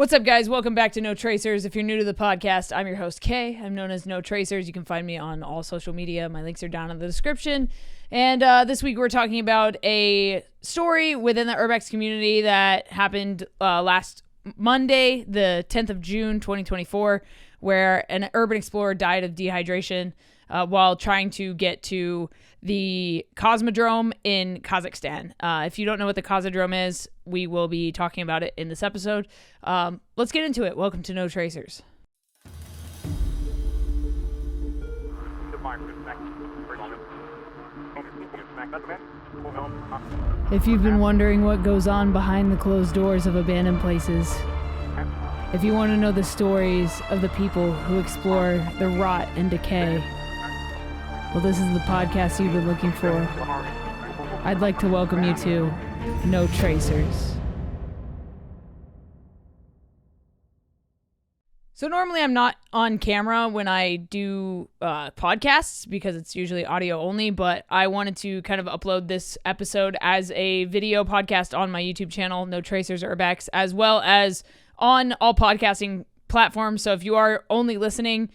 What's up, guys? Welcome back to No Tracers. If you're new to the podcast, I'm your host, Kay. I'm known as No Tracers. You can find me on all social media. My links are down in the description. And this week we're talking about a story within the Urbex community that happened last Monday, the 10th of June, 2024, where an urban explorer died of dehydration while trying to get to the Cosmodrome in Kazakhstan. If you don't know what the Cosmodrome is, we will be talking about it in this episode. Let's get into it. Welcome to No Tracers. If you've been wondering what goes on behind the closed doors of abandoned places, if you want to know the stories of the people who explore the rot and decay, well, this is the podcast you've been looking for. I'd like to welcome you to No Tracers. So normally I'm not on camera when I do podcasts because it's usually audio only, but I wanted to kind of upload this episode as a video podcast on my YouTube channel, No Tracers Urbex, as well as on all podcasting platforms. So if you are only listening,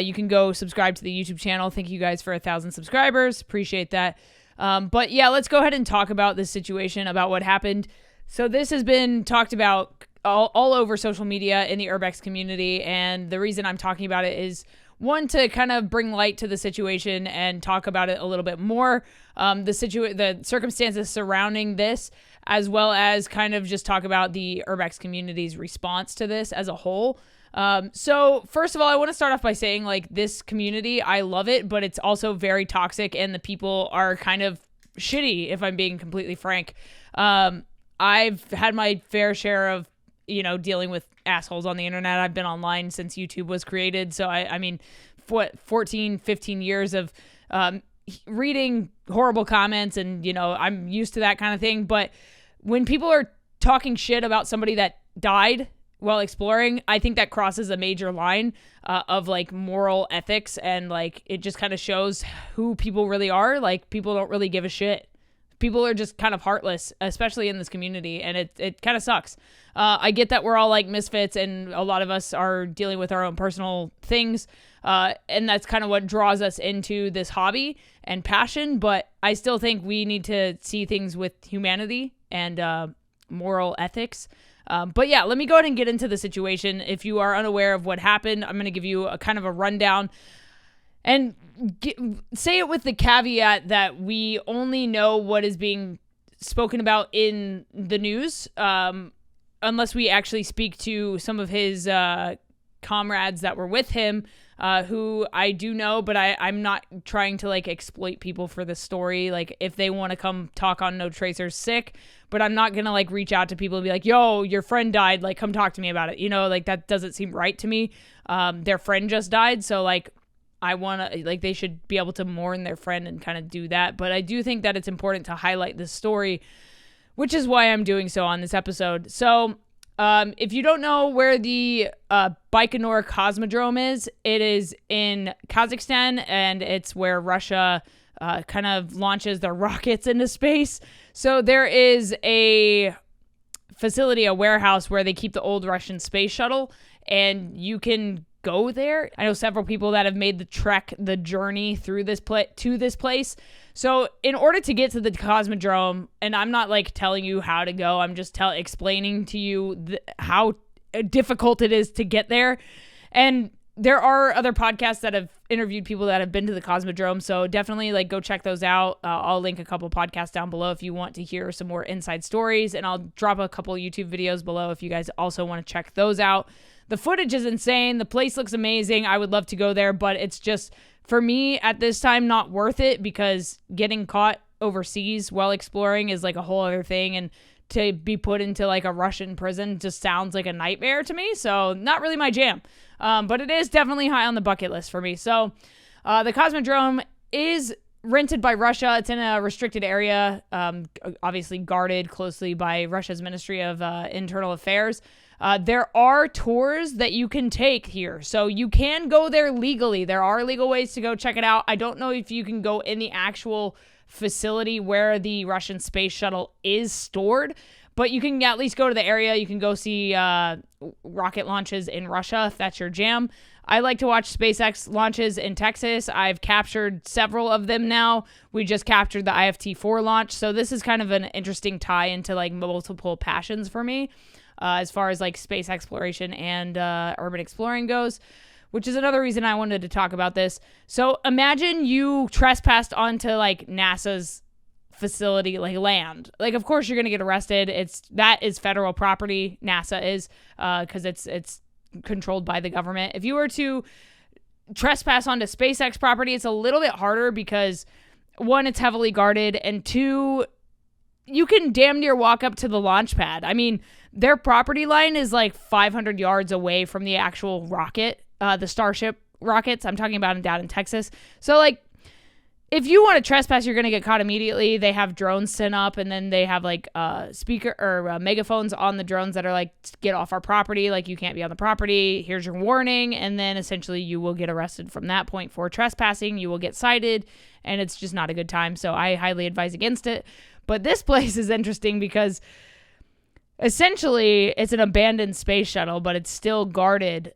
you can go subscribe to the YouTube channel. Thank you guys for 1,000 subscribers. Appreciate that. But yeah, let's go ahead and talk about this situation, about what happened. So this has been talked about all over social media in the Urbex community. And the reason I'm talking about it is, one, to kind of bring light to the situation and talk about it a little bit more, the circumstances surrounding this, as well as kind of just talk about the Urbex community's response to this as a whole. So first of all, I want to start off by saying, like, this community, I love it, but it's also very toxic and the people are kind of shitty, if I'm being completely frank. I've had my fair share of, dealing with assholes on the internet. I've been online since YouTube was created. So I mean, 14, 15 years of, reading horrible comments and, I'm used to that kind of thing. But when people are talking shit about somebody that died while exploring, I think that crosses a major line of like moral ethics, and like it just kind of shows who people really are. Like, people don't really give a shit. People are just kind of heartless, especially in this community, and it kind of sucks. I get that we're all like misfits, and a lot of us are dealing with our own personal things, and that's kind of what draws us into this hobby and passion, but I still think we need to see things with humanity and moral ethics. But yeah, let me go ahead and get into the situation. If you are unaware of what happened, I'm going to give you a kind of a rundown and say it with the caveat that we only know what is being spoken about in the news, unless we actually speak to some of his comrades that were with him, who I do know, but I'm not trying to like exploit people for this story. Like, if they want to come talk on No Tracers, sick, but I'm not going to like reach out to people and be like, yo, your friend died, like, come talk to me about it. Like, that doesn't seem right to me. Their friend just died. So like, I want to, like, they should be able to mourn their friend and kind of do that. But I do think that it's important to highlight this story, which is why I'm doing so on this episode. So if you don't know where the Baikonur Cosmodrome is, it is in Kazakhstan, and it's where Russia kind of launches their rockets into space. So there is a facility, a warehouse, where they keep the old Russian space shuttle, and you can go there. I know several people that have made the journey through this to this place. So in order to get to the Cosmodrome, and I'm not like telling you how to go, I'm just explaining to you how difficult it is to get there. And there are other podcasts that have interviewed people that have been to the Cosmodrome, so definitely like go check those out. I'll link a couple podcasts down below if you want to hear some more inside stories, and I'll drop a couple YouTube videos below if you guys also want to check those out. The footage is insane. The place looks amazing. I would love to go there, but it's just, for me at this time, not worth it, because getting caught overseas while exploring is like a whole other thing, and to be put into like a Russian prison just sounds like a nightmare to me. So not really my jam. But it is definitely high on the bucket list for me. So the Cosmodrome is rented by Russia. It's in a restricted area, obviously guarded closely by Russia's Ministry of Internal Affairs. There are tours that you can take here, so you can go there legally. There are legal ways to go check it out. I don't know if you can go in the actual facility where the Russian space shuttle is stored, But you can at least go to the area. You can go see rocket launches in Russia if that's your jam. I like to watch SpaceX launches in Texas. I've captured several of them now. We just captured the IFT-4 launch. So this is kind of an interesting tie into like multiple passions for me as far as like space exploration and urban exploring goes, which is another reason I wanted to talk about this. So imagine you trespassed onto like NASA's facility, like land. Like, of course you're going to get arrested. That is federal property. NASA is, because it's controlled by the government. If you were to trespass onto SpaceX property, it's a little bit harder because one, it's heavily guarded, and two, you can damn near walk up to the launch pad. I mean, their property line is like 500 yards away from the actual rocket, the Starship rockets. I'm talking about down in Texas. So like, if you want to trespass, you're going to get caught immediately. They have drones sent up, and then they have like speaker or megaphones on the drones that are like, get off our property. Like, you can't be on the property. Here's your warning. And then essentially you will get arrested from that point for trespassing. You will get cited, and it's just not a good time. So I highly advise against it. But this place is interesting because essentially it's an abandoned space shuttle, but it's still guarded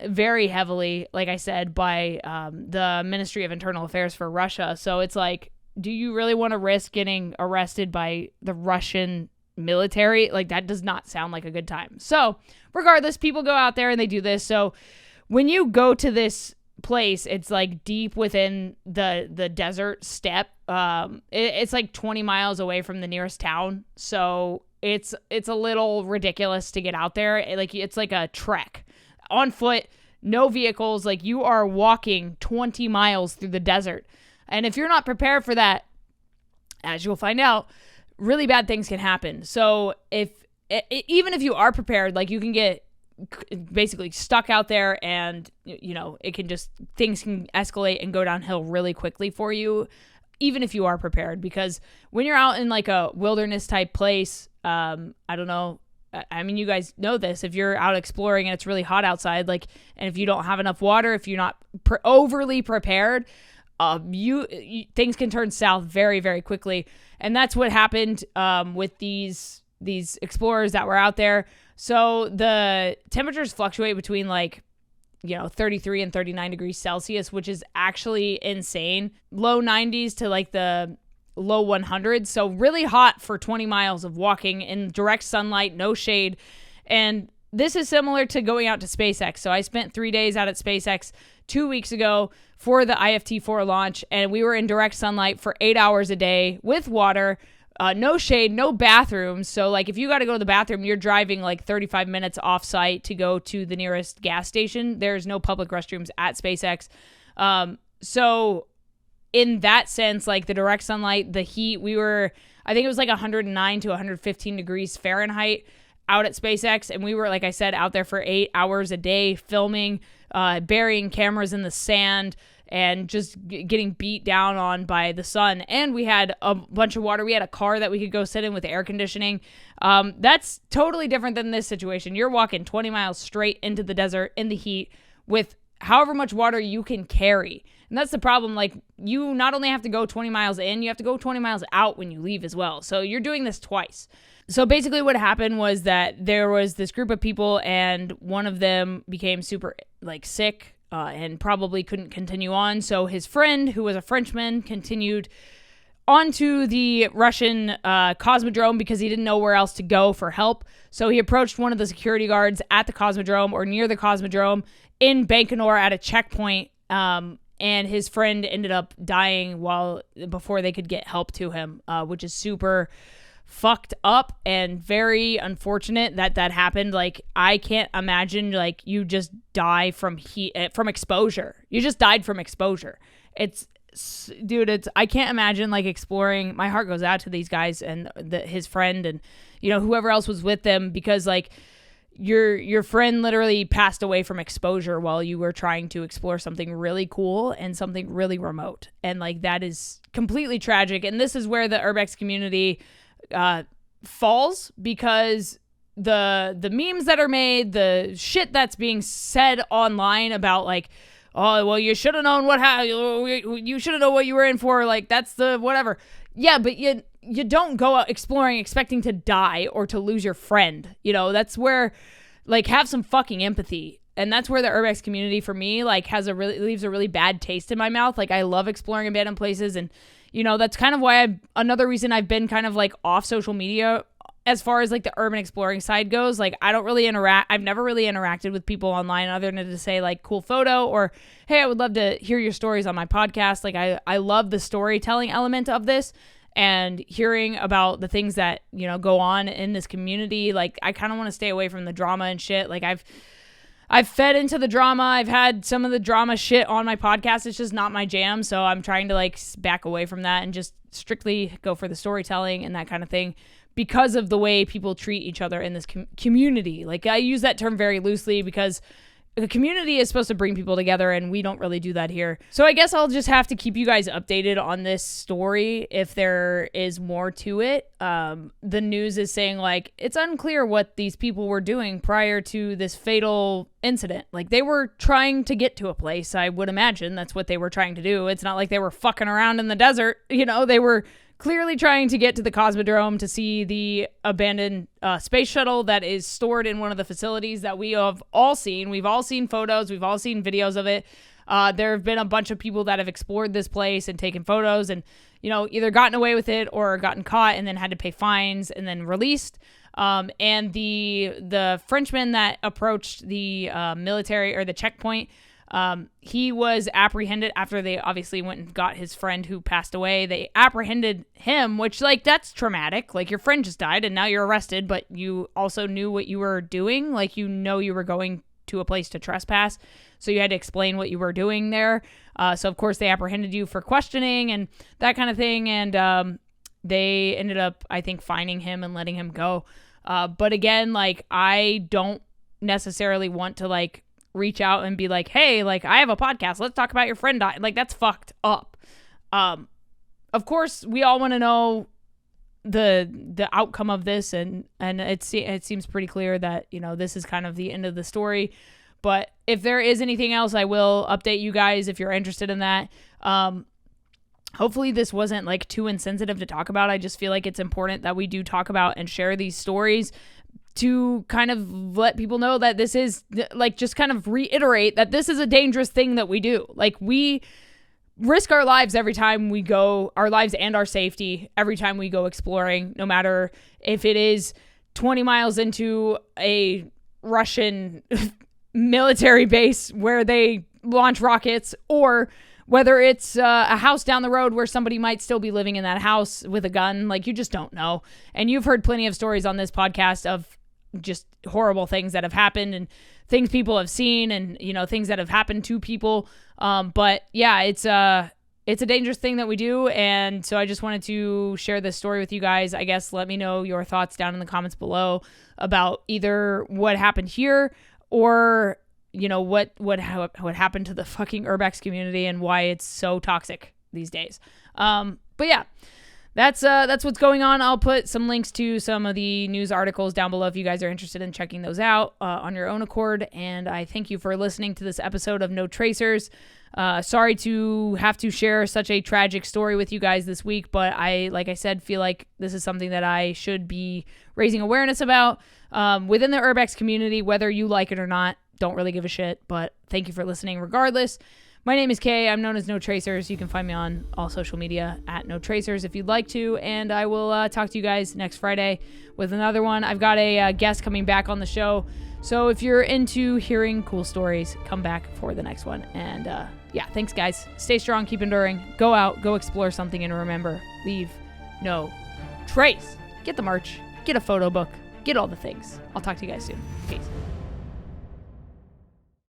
very heavily, like I said, by the Ministry of Internal Affairs for Russia. So it's like, do you really want to risk getting arrested by the Russian military? Like, that does not sound like a good time. So regardless, people go out there and they do this. So when you go to this place, it's like deep within the desert steppe. It's like 20 miles away from the nearest town. So it's a little ridiculous to get out there. It's like a trek on foot, no vehicles. Like, you are walking 20 miles through the desert. And if you're not prepared for that, as you'll find out, really bad things can happen. So even if you are prepared, like, you can get basically stuck out there, and things can escalate and go downhill really quickly for you, even if you are prepared. Because when you're out in like a wilderness type place, I don't know, I mean, you guys know this, if you're out exploring and it's really hot outside, like, and if you don't have enough water, if you're not overly prepared, things can turn south very, very quickly. And that's what happened with these explorers that were out there. So the temperatures fluctuate between 33 and 39 degrees Celsius, which is actually insane. Low 90s to like the low 100s. So really hot for 20 miles of walking in direct sunlight, no shade. And this is similar to going out to SpaceX. So I spent 3 days out at SpaceX 2 weeks ago for the IFT-4 launch, and we were in direct sunlight for 8 hours a day with water. No shade, no bathrooms. So like, if you got to go to the bathroom, you're driving like 35 minutes off site to go to the nearest gas station. There's no public restrooms at SpaceX. So in that sense, like the direct sunlight, the heat, I think it was like 109 to 115 degrees Fahrenheit out at SpaceX. And we were, like I said, out there for 8 hours a day filming, burying cameras in the sand, and just getting beat down on by the sun. And we had a bunch of water. We had a car that we could go sit in with air conditioning. That's totally different than this situation. You're walking 20 miles straight into the desert in the heat with however much water you can carry. And that's the problem. Like, you not only have to go 20 miles in, you have to go 20 miles out when you leave as well. So you're doing this twice. So basically what happened was that there was this group of people, and one of them became super sick, and probably couldn't continue on. So his friend, who was a Frenchman, continued onto the Russian Cosmodrome because he didn't know where else to go for help. So he approached one of the security guards at the Cosmodrome, or near the Cosmodrome, in Baikonur at a checkpoint. And his friend ended up dying before they could get help to him, which is super fucked up and very unfortunate that happened. Like, I can't imagine you just die from heat, from exposure. You just died from exposure. I can't imagine exploring. My heart goes out to these guys and his friend, and whoever else was with them, because your friend literally passed away from exposure while you were trying to explore something really cool and something really remote. And that is completely tragic. And this is where the Urbex community falls, because the memes that are made, the shit that's being said online about oh, well, you should have known you should have known what you were in for. That's the whatever. Yeah, but you don't go out exploring expecting to die or to lose your friend. You know, that's where, like, have some fucking empathy. And that's where the Urbex community for me, like, leaves a really bad taste in my mouth. Like, I love exploring abandoned places, and, you know, that's kind of why another reason I've been kind of like off social media as far as like the urban exploring side goes. Like, I don't really I've never really interacted with people online other than to say like cool photo or, hey, I would love to hear your stories on my podcast. Like, I love the storytelling element of this and hearing about the things that, you know, go on in this community. Like, I kind of want to stay away from the drama and shit. Like, I've fed into the drama. I've had some of the drama shit on my podcast. It's just not my jam. So I'm trying to like back away from that and just strictly go for the storytelling and that kind of thing because of the way people treat each other in this community. Like, I use that term very loosely because the community is supposed to bring people together, and we don't really do that here. So I guess I'll just have to keep you guys updated on this story if there is more to it. The news is saying, like, it's unclear what these people were doing prior to this fatal incident. Like, they were trying to get to a place. I would imagine that's what they were trying to do. It's not like they were fucking around in the desert. You know, they were clearly trying to get to the Cosmodrome to see the abandoned space shuttle that is stored in one of the facilities that we have all seen. We've all seen photos. We've all seen videos of it. There have been a bunch of people that have explored this place and taken photos and, you know, either gotten away with it or gotten caught and then had to pay fines and then released. And the Frenchman that approached the military or the checkpoint, he was apprehended after they obviously went and got his friend who passed away. They apprehended him, which, like, that's traumatic. Like, your friend just died and now you're arrested, but you also knew what you were doing. Like, you know, you were going to a place to trespass, so you had to explain what you were doing there. So of course they apprehended you for questioning and that kind of thing. And they ended up, I think, fining him and letting him go. But again, like, I don't necessarily want to, like, reach out and be like, hey, like, I have a podcast, let's talk about your friend died. Like, that's fucked up. Of course we all want to know the outcome of this, and it seems pretty clear that, you know, this is kind of the end of the story. But if there is anything else, I will update you guys if you're interested in that. Hopefully this wasn't like too insensitive to talk about. I just feel like it's important that we do talk about and share these stories to kind of let people know that this is, like, just kind of reiterate that this is a dangerous thing that we do. Like, we risk our lives every time we go, our lives and our safety every time we go exploring, no matter if it is 20 miles into a Russian military base where they launch rockets, or whether it's a house down the road where somebody might still be living in that house with a gun. Like, you just don't know. And you've heard plenty of stories on this podcast of just horrible things that have happened and things people have seen and, you know, things that have happened to people. But yeah, it's a dangerous thing that we do. And so I just wanted to share this story with you guys. I guess let me know your thoughts down in the comments below about either what happened here or, you know, what happened to the fucking Urbex community and why it's so toxic these days. But yeah, that's what's going on. I'll put some links to some of the news articles down below if you guys are interested in checking those out on your own accord. And I thank you for listening to this episode of No Tracers. Sorry to have to share such a tragic story with you guys this week, but like I said, feel like this is something that I should be raising awareness about within the Urbex community, whether you like it or not. Don't really give a shit, but thank you for listening regardless. My name is Kay. I'm known as No Tracers. You can find me on all social media at No Tracers if you'd like to, and I will talk to you guys next Friday with another one. I've got a guest coming back on the show, so if you're into hearing cool stories, come back for the next one. And yeah, thanks guys. Stay strong, keep enduring, go out, go explore something, and remember, leave no trace. Get the merch, get a photo book, get all the things. I'll talk to you guys soon. Peace.